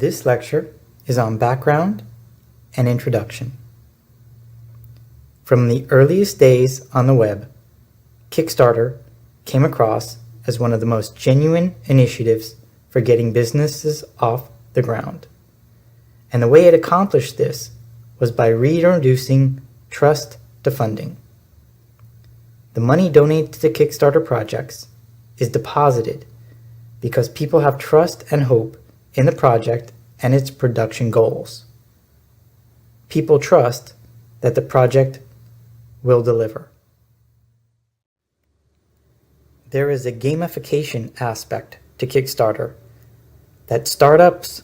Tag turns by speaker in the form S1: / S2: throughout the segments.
S1: This lecture is on background and introduction. From the earliest days on the web, Kickstarter came across as one of the most genuine initiatives for getting businesses off the ground. And the way it accomplished this was by reintroducing trust to funding. The money donated to Kickstarter projects is deposited because people have trust and hope in the project and its production goals. People trust that the project will deliver. There is a gamification aspect to Kickstarter that startups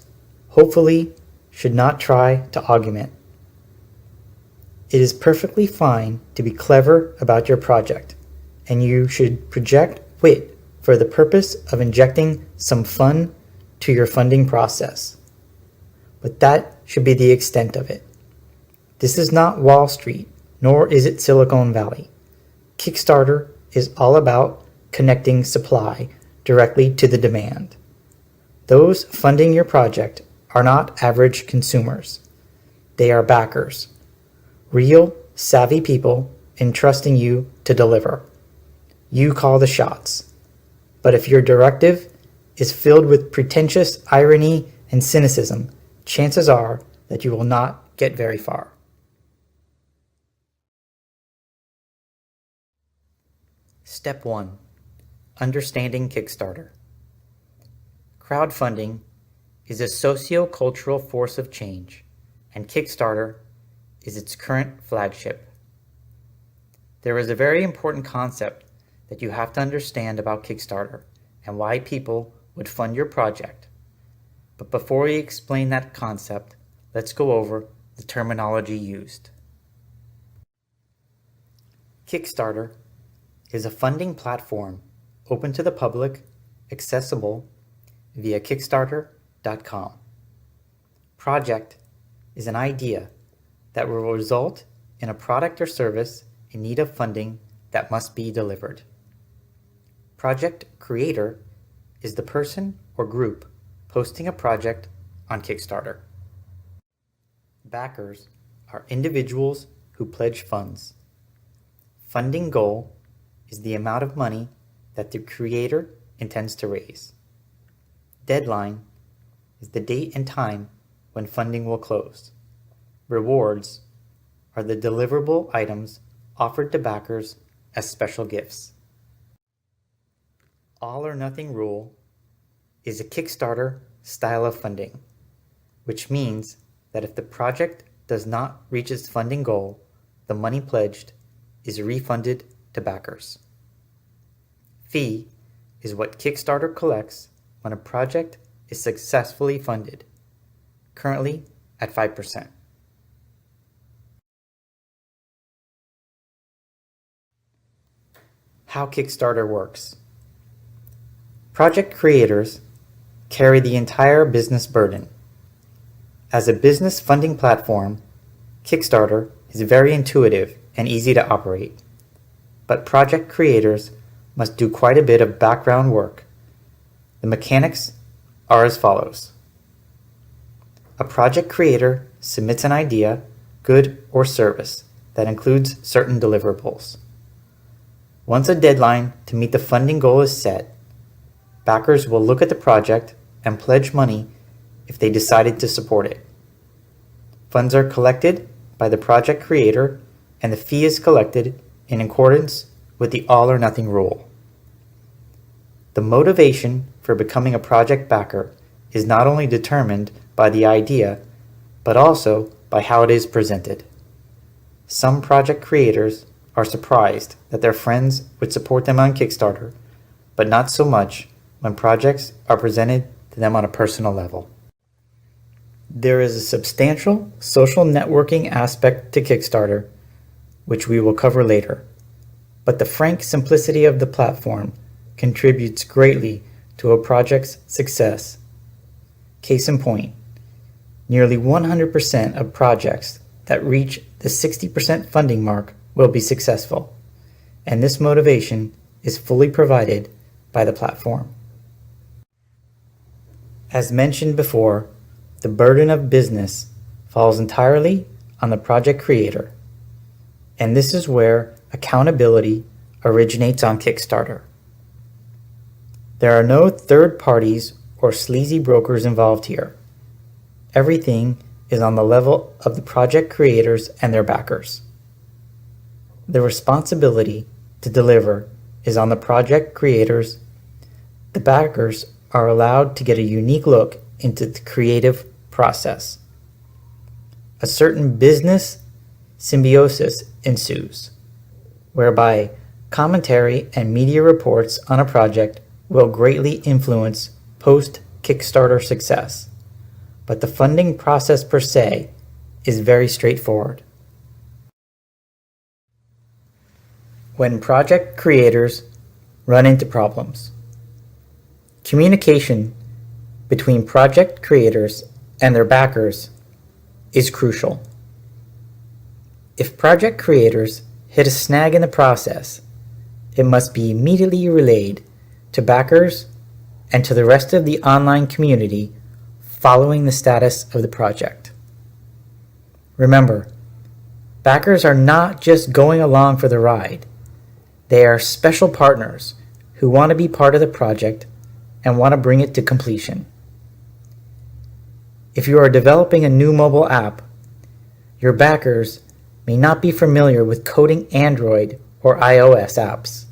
S1: hopefully should not try to augment. It is perfectly fine to be clever about your project, and you should project wit for the purpose of injecting some fun to your funding process. But that should be the extent of it. This is not Wall Street, nor is it Silicon Valley. Kickstarter is all about connecting supply directly to the demand. Those funding your project are not average consumers. They are backers, real, savvy people entrusting you to deliver. You call the shots. But if your directive is filled with pretentious irony and cynicism, chances are that you will not get very far. Step 1. Understanding Kickstarter. Crowdfunding is a socio-cultural force of change, and Kickstarter is its current flagship. There is a very important concept that you have to understand about Kickstarter and why people would fund your project. But before we explain that concept, let's go over the terminology used. Kickstarter is a funding platform open to the public, accessible via Kickstarter.com. Project is an idea that will result in a product or service in need of funding that must be delivered. Project creator is the person or group posting a project on Kickstarter. Backers are individuals who pledge funds. Funding goal is the amount of money that the creator intends to raise. Deadline is the date and time when funding will close. Rewards are the deliverable items offered to backers as special gifts. All or nothing rule is a Kickstarter style of funding, which means that if the project does not reach its funding goal, the money pledged is refunded to backers. Fee is what Kickstarter collects when a project is successfully funded, currently at 5%. How Kickstarter works. Project creators carry the entire business burden. As a business funding platform, Kickstarter is very intuitive and easy to operate. But project creators must do quite a bit of background work. The mechanics are as follows. A project creator submits an idea, good or service that includes certain deliverables. Once a deadline to meet the funding goal is set, backers will look at the project and pledge money if they decided to support it. Funds are collected by the project creator, and the fee is collected in accordance with the all or nothing rule. The motivation for becoming a project backer is not only determined by the idea, but also by how it is presented. Some project creators are surprised that their friends would support them on Kickstarter, but not so much when projects are presented to them on a personal level. There is a substantial social networking aspect to Kickstarter, which we will cover later, but the frank simplicity of the platform contributes greatly to a project's success. Case in point, nearly 100% of projects that reach the 60% funding mark will be successful, and this motivation is fully provided by the platform. As mentioned before, the burden of business falls entirely on the project creator. And this is where accountability originates on Kickstarter. There are no third parties or sleazy brokers involved here. Everything is on the level of the project creators and their backers. The responsibility to deliver is on the project creators. The backers are allowed to get a unique look into the creative process. A certain business symbiosis ensues, whereby commentary and media reports on a project will greatly influence post-Kickstarter success, but the funding process per se is very straightforward. When project creators run into problems, communication between project creators and their backers is crucial. If project creators hit a snag in the process, it must be immediately relayed to backers and to the rest of the online community following the status of the project. Remember, backers are not just going along for the ride. They are special partners who want to be part of the project and want to bring it to completion. If you are developing a new mobile app, your backers may not be familiar with coding Android or iOS apps,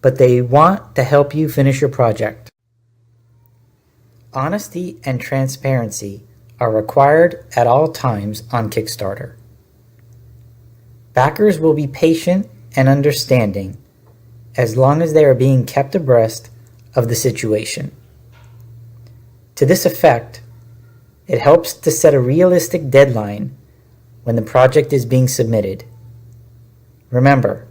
S1: but they want to help you finish your project. Honesty and transparency are required at all times on Kickstarter. Backers will be patient and understanding as long as they are being kept abreast of the situation. To this effect, it helps to set a realistic deadline when the project is being submitted. Remember,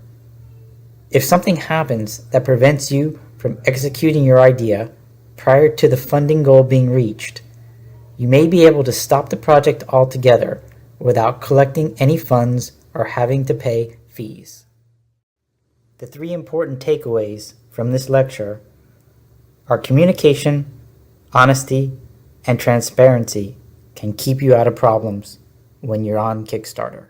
S1: if something happens that prevents you from executing your idea prior to the funding goal being reached, you may be able to stop the project altogether without collecting any funds or having to pay fees. The three important takeaways from this lecture are communication, honesty, and transparency can keep you out of problems when you're on Kickstarter.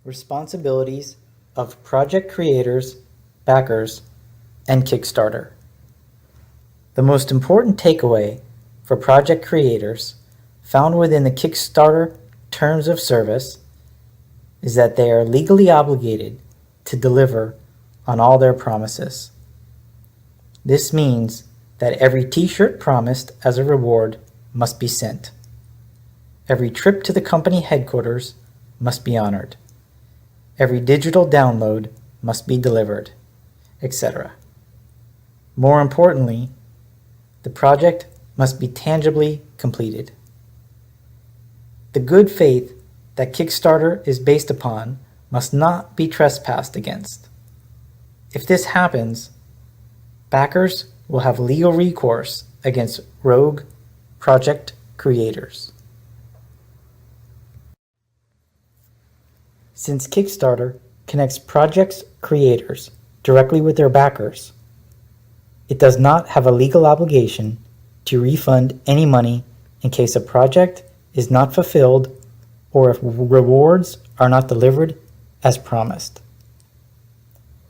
S1: Responsibilities of project creators, backers, and Kickstarter. The most important takeaway for project creators found within the Kickstarter terms of service is that they are legally obligated to deliver on all their promises. This means that every t-shirt promised as a reward must be sent. Every trip to the company headquarters must be honored. Every digital download must be delivered, etc. More importantly, the project must be tangibly completed. The good faith that Kickstarter is based upon must not be trespassed against. If this happens, backers will have legal recourse against rogue project creators. Since Kickstarter connects projects creators directly with their backers, it does not have a legal obligation to refund any money in case a project is not fulfilled or if rewards are not delivered as promised.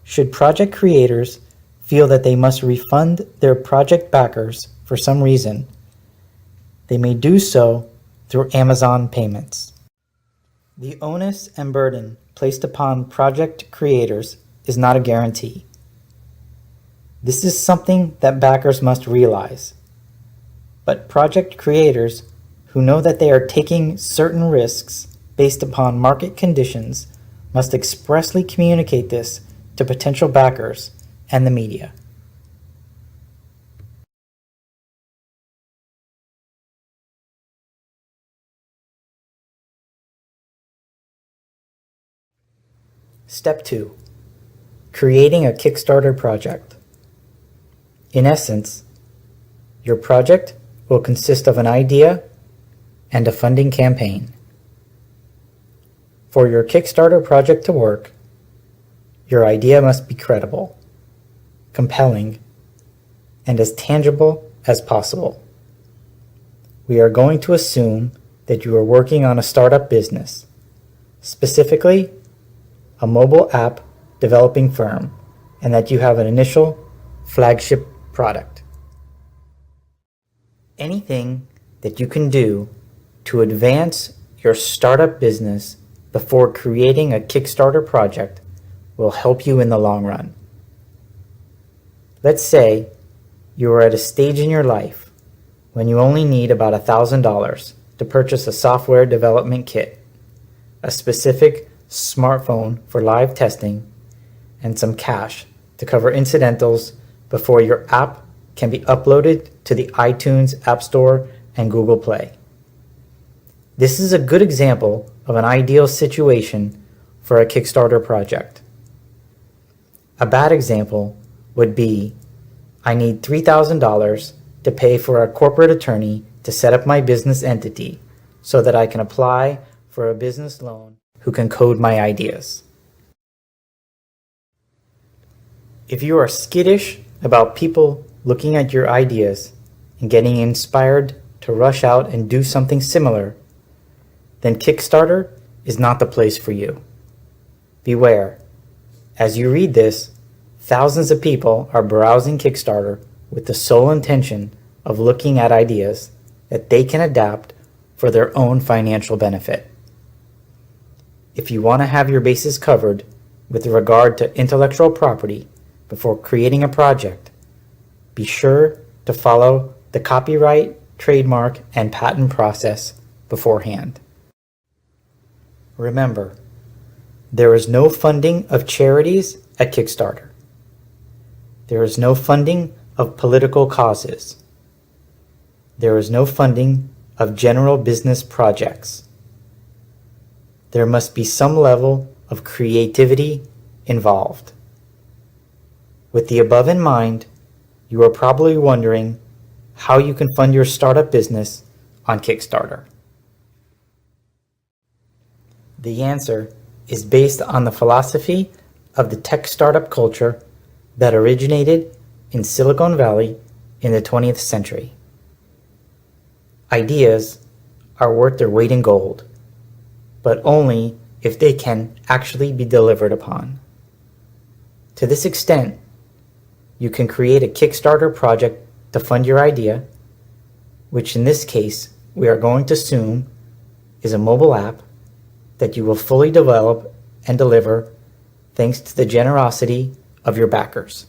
S1: Should project creators feel that they must refund their project backers for some reason, they may do so through Amazon payments. The onus and burden placed upon project creators is not a guarantee. This is something that backers must realize. But project creators who know that they are taking certain risks based upon market conditions must expressly communicate this to potential backers and the media. Step 2. Creating a Kickstarter project. In essence, your project will consist of an idea and a funding campaign. For your Kickstarter project to work, your idea must be credible, compelling, and as tangible as possible. We are going to assume that you are working on a startup business, specifically a mobile app developing firm, and that you have an initial flagship product. Anything that you can do to advance your startup business before creating a Kickstarter project will help you in the long run. Let's say you are at a stage in your life when you only need about $1,000 to purchase a software development kit, a specific smartphone for live testing, and some cash to cover incidentals before your app can be uploaded to the iTunes App Store and Google Play. This is a good example of an ideal situation for a Kickstarter project. A bad example would be, I need $3,000 to pay for a corporate attorney to set up my business entity so that I can apply for a business loan who can code my ideas. If you are skittish about people looking at your ideas and getting inspired to rush out and do something similar, then Kickstarter is not the place for you. Beware. As you read this, thousands of people are browsing Kickstarter with the sole intention of looking at ideas that they can adapt for their own financial benefit. If you want to have your bases covered with regard to intellectual property before creating a project, be sure to follow the copyright, trademark, and patent process beforehand. Remember, there is no funding of charities at Kickstarter. There is no funding of political causes. There is no funding of general business projects. There must be some level of creativity involved. With the above in mind, you are probably wondering how you can fund your startup business on Kickstarter. The answer is based on the philosophy of the tech startup culture that originated in Silicon Valley in the 20th century. Ideas are worth their weight in gold, but only if they can actually be delivered upon. To this extent, you can create a Kickstarter project to fund your idea, which in this case we are going to assume is a mobile app that you will fully develop and deliver thanks to the generosity of your backers.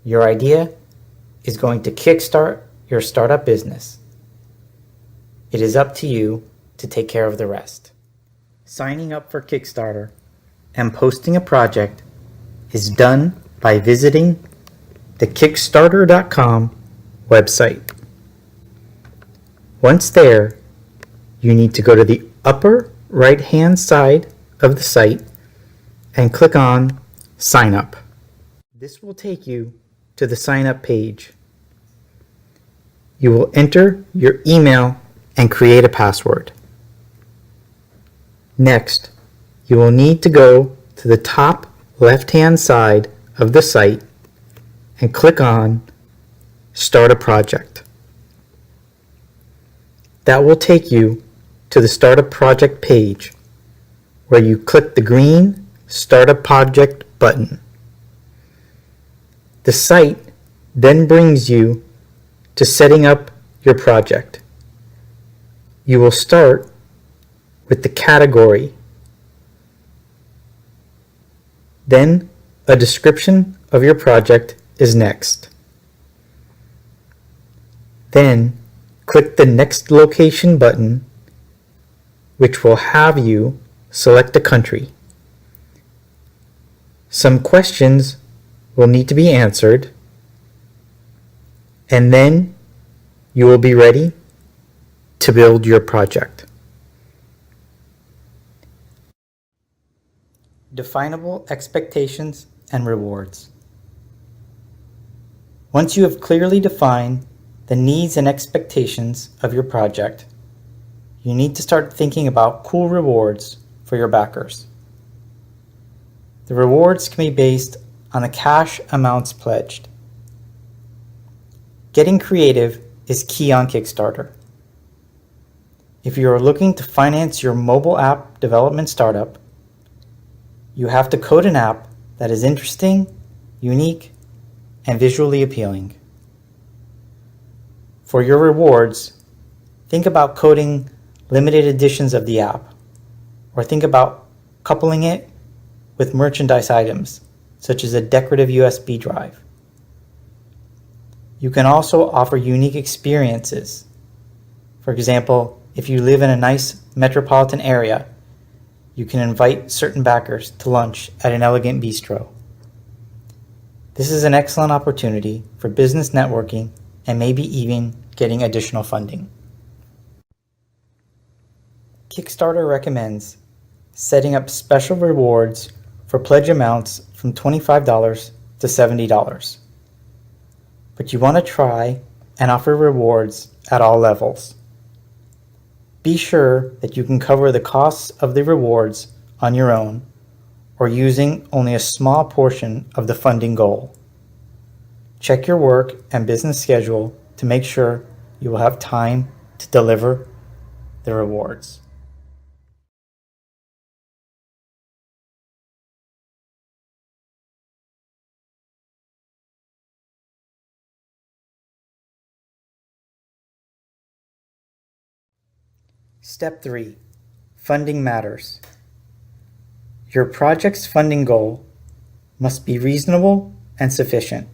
S1: Your idea is going to kickstart your startup business. It is up to you to take care of the rest. Signing up for Kickstarter and posting a project is done by visiting the Kickstarter.com website. Once there, you need to go to the upper right-hand side of the site and click on Sign Up. This will take you to the sign up page. You will enter your email and create a password. Next, you will need to go to the top left-hand side of the site and click on Start a Project. That will take you to the Start a Project page where you click the green Start a Project button. The site then brings you to setting up your project. You will start with the category. Then a description of your project is next. Then click the Next Location button, which will have you select a country. Some questions will need to be answered, and then you will be ready to build your project. Definable expectations and rewards. Once you have clearly defined the needs and expectations of your project, you need to start thinking about cool rewards for your backers. The rewards can be based on the cash amounts pledged. Getting creative is key on Kickstarter. If you are looking to finance your mobile app development startup, you have to code an app that is interesting, unique, and visually appealing. For your rewards, think about coding limited editions of the app, or think about coupling it with merchandise items, such as a decorative USB drive. You can also offer unique experiences. For example, if you live in a nice metropolitan area, you can invite certain backers to lunch at an elegant bistro. This is an excellent opportunity for business networking and maybe even getting additional funding. Kickstarter recommends setting up special rewards for pledge amounts from $25 to $70. But you want to try and offer rewards at all levels. Be sure that you can cover the costs of the rewards on your own or using only a small portion of the funding goal. Check your work and business schedule to make sure you will have time to deliver the rewards. Step 3. Funding matters. Your project's funding goal must be reasonable and sufficient.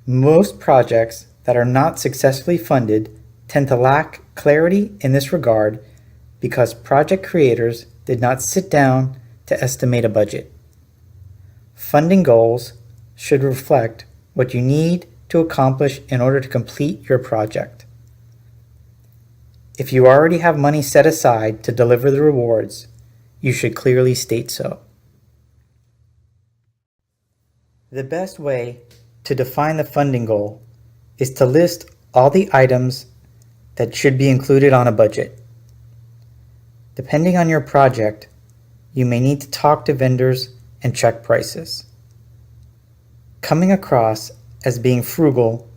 S1: Most projects that are not successfully funded tend to lack clarity in this regard because project creators did not sit down to estimate a budget. Funding goals should reflect what you need to accomplish in order to complete your project. If you already have money set aside to deliver the rewards, you should clearly state so. The best way to define the funding goal is to list all the items that should be included on a budget. Depending on your project, you may need to talk to vendors and check prices. Coming across as being frugal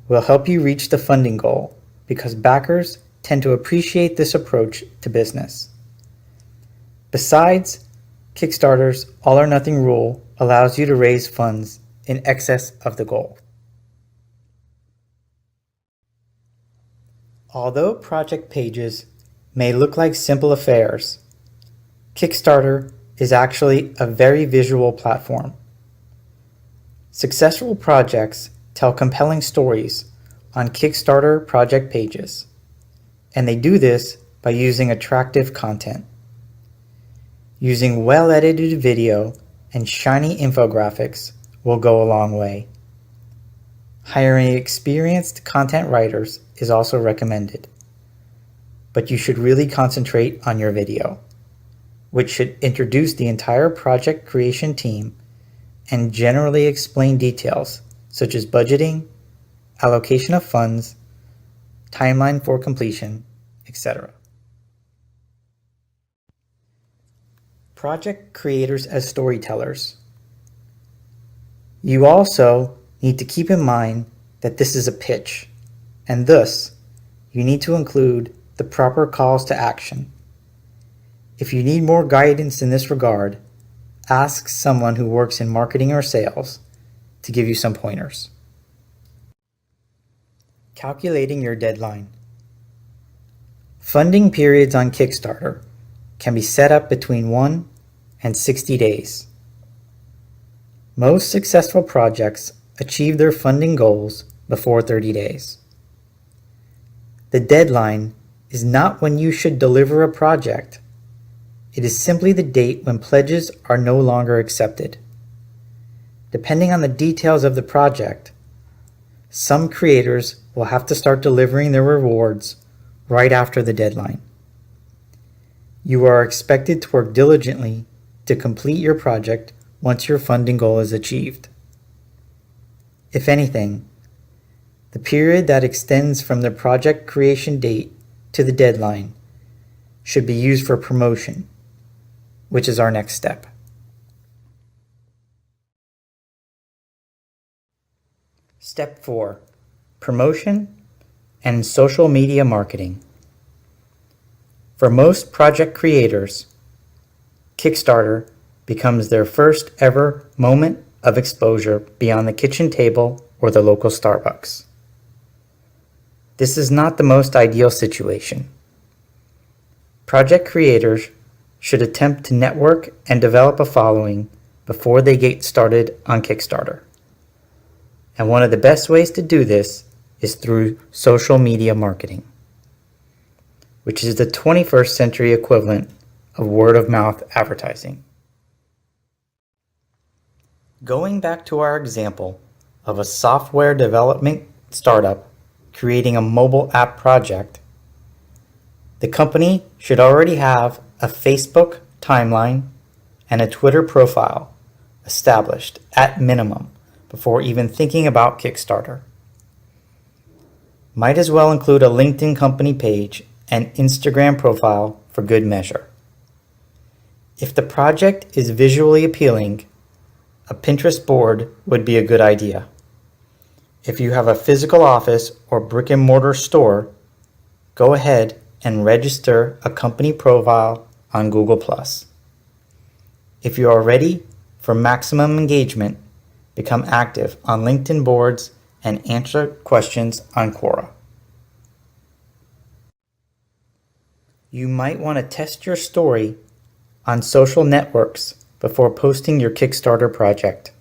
S1: will help you reach the funding goal because backers tend to appreciate this approach to business. Besides, Kickstarter's all or nothing rule allows you to raise funds in excess of the goal. Although project pages may look like simple affairs, Kickstarter is actually a very visual platform. Successful projects tell compelling stories on Kickstarter project pages, and they do this by using attractive content. Using well-edited video and shiny infographics will go a long way. Hiring experienced content writers is also recommended, but you should really concentrate on your video, which should introduce the entire project creation team and generally explain details such as budgeting, allocation of funds, timeline for completion, etc. Project creators as storytellers. You also need to keep in mind that this is a pitch, and thus you need to include the proper calls to action. If you need more guidance in this regard, ask someone who works in marketing or sales to give you some pointers. Calculating your deadline. Funding periods on Kickstarter can be set up between 1 and 60 days. Most successful projects achieve their funding goals before 30 days. The deadline is not when you should deliver a project. It is simply the date when pledges are no longer accepted. Depending on the details of the project, some creators will have to start delivering their rewards right after the deadline. You are expected to work diligently to complete your project once your funding goal is achieved. If anything, The period that extends from the project creation date to the deadline should be used for promotion, which is our next step. Step 4. Promotion and social media marketing. For most project creators, Kickstarter becomes their first ever moment of exposure beyond the kitchen table or the local Starbucks. This is not the most ideal situation. Project creators should attempt to network and develop a following before they get started on Kickstarter. And one of the best ways to do this is through social media marketing, which is the 21st century equivalent of word-of-mouth advertising. Going back to our example of a software development startup creating a mobile app project, the company should already have a Facebook timeline and a Twitter profile established at minimum before even thinking about Kickstarter. Might as well include a LinkedIn company page and Instagram profile for good measure. If the project is visually appealing, a Pinterest board would be a good idea. If you have a physical office or brick and mortar store, go ahead and register a company profile on Google+. If you are ready for maximum engagement, become active on LinkedIn boards and answer questions on Quora. You might want to test your story on social networks before posting your Kickstarter project.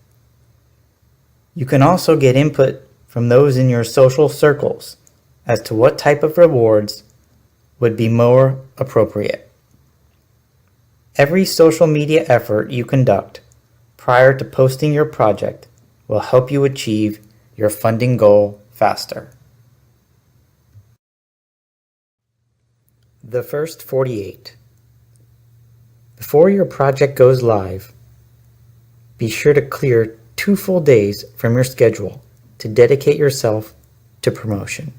S1: You can also get input from those in your social circles as to what type of rewards would be more appropriate. Every social media effort you conduct prior to posting your project will help you achieve your funding goal faster. The first 48. Before your project goes live, be sure to clear 2 full days from your schedule to dedicate yourself to promotion.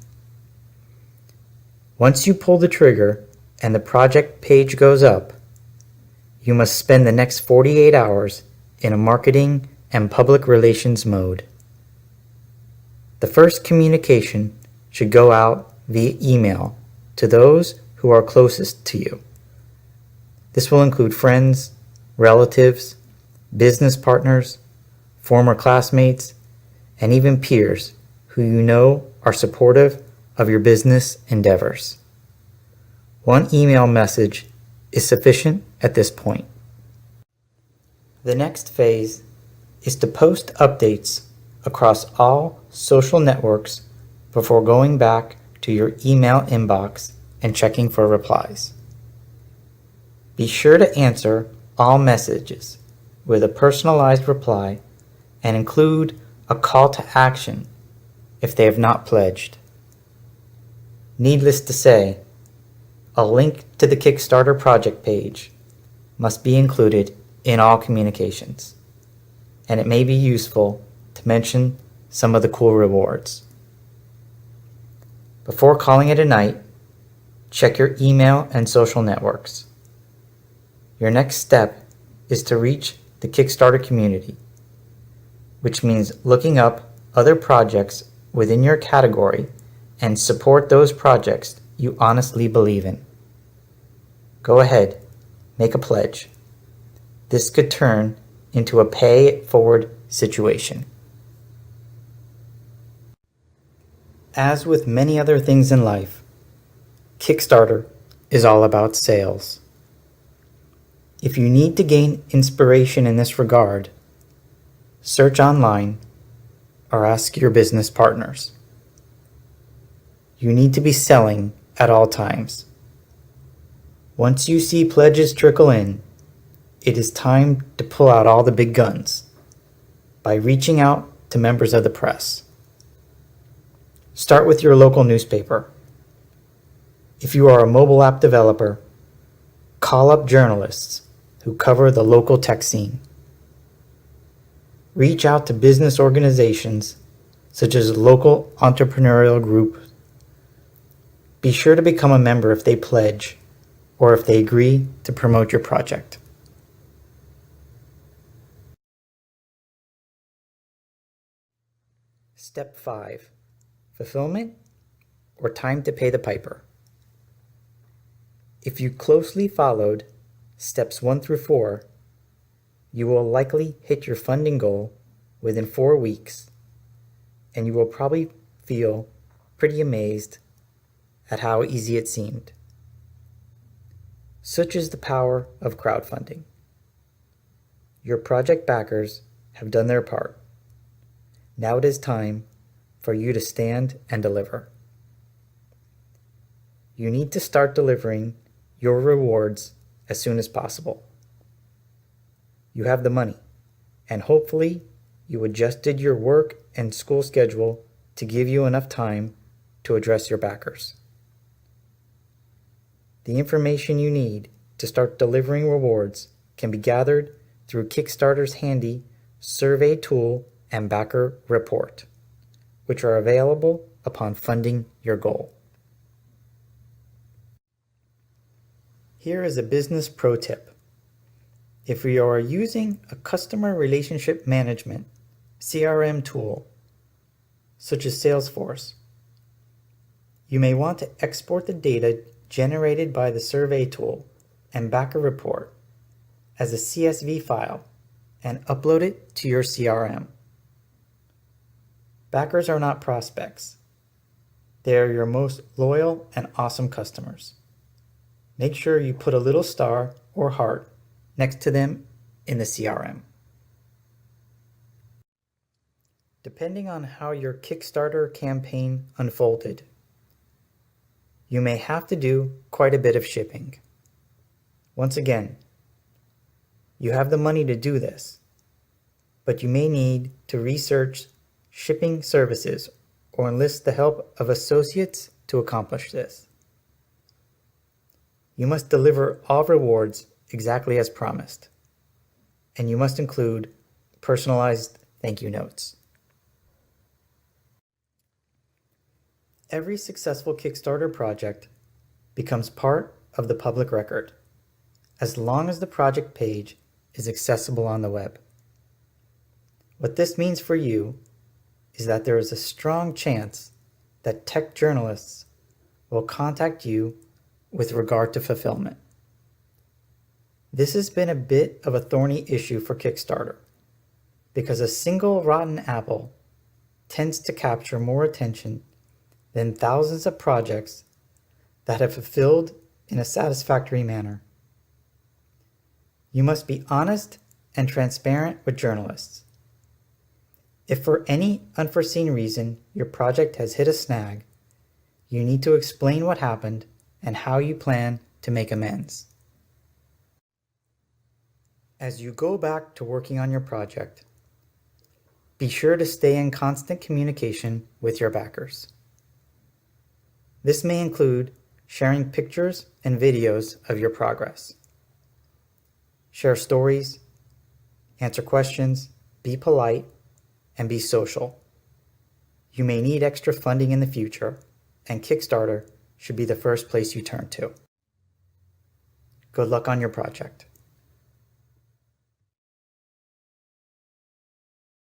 S1: Once you pull the trigger and the project page goes up, you must spend the next 48 hours in a marketing and public relations mode. The first communication should go out via email to those who are closest to you. This will include friends, relatives, business partners, former classmates, and even peers who you know are supportive of your business endeavors. One email message is sufficient at this point. The next phase is to post updates across all social networks before going back to your email inbox and checking for replies. Be sure to answer all messages with a personalized reply and include a call to action if they have not pledged. Needless to say, a link to the Kickstarter project page must be included in all communications, and it may be useful to mention some of the cool rewards. Before calling it a night, check your email and social networks. Your next step is to reach the Kickstarter community, which means looking up other projects within your category and support those projects you honestly believe in. Go ahead, make a pledge. This could turn into a pay it forward situation. As with many other things in life, Kickstarter is all about sales. If you need to gain inspiration in this regard, search online or ask your business partners. You need to be selling at all times. Once you see pledges trickle in, it is time to pull out all the big guns by reaching out to members of the press. Start with your local newspaper. If you are a mobile app developer, call up journalists who cover the local tech scene. Reach out to business organizations such as local entrepreneurial groups. Be sure to become a member if they pledge or if they agree to promote your project. Step 5. Fulfillment or time to pay the piper. If you closely followed steps 1 through 4, you will likely hit your funding goal within 4 weeks, and you will probably feel pretty amazed at how easy it seemed. Such is the power of crowdfunding. Your project backers have done their part. Now it is time for you to stand and deliver. You need to start delivering your rewards as soon as possible. You have the money, and hopefully you adjusted your work and school schedule to give you enough time to address your backers. The information you need to start delivering rewards can be gathered through Kickstarter's handy survey tool and backer report, which are available upon funding your goal. Here is a business pro tip. If you are using a customer relationship management CRM tool, such as Salesforce, you may want to export the data generated by the survey tool and backer report as a CSV file and upload it to your CRM. Backers are not prospects. They are your most loyal and awesome customers. Make sure you put a little star or heart next to them in the CRM. Depending on how your Kickstarter campaign unfolded, you may have to do quite a bit of shipping. Once again, you have the money to do this, but you may need to research shipping services or enlist the help of associates to accomplish this. You must deliver all rewards exactly as promised, and you must include personalized thank you notes. Every successful Kickstarter project becomes part of the public record, as long as the project page is accessible on the web. What this means for you is that there is a strong chance that tech journalists will contact you with regard to fulfillment. This has been a bit of a thorny issue for Kickstarter, because a single rotten apple tends to capture more attention than thousands of projects that have fulfilled in a satisfactory manner. You must be honest and transparent with journalists. If for any unforeseen reason your project has hit a snag, you need to explain what happened and how you plan to make amends. As you go back to working on your project, be sure to stay in constant communication with your backers. This may include sharing pictures and videos of your progress. Share stories, answer questions, be polite, and be social. You may need extra funding in the future, and Kickstarter should be the first place you turn to. Good luck on your project.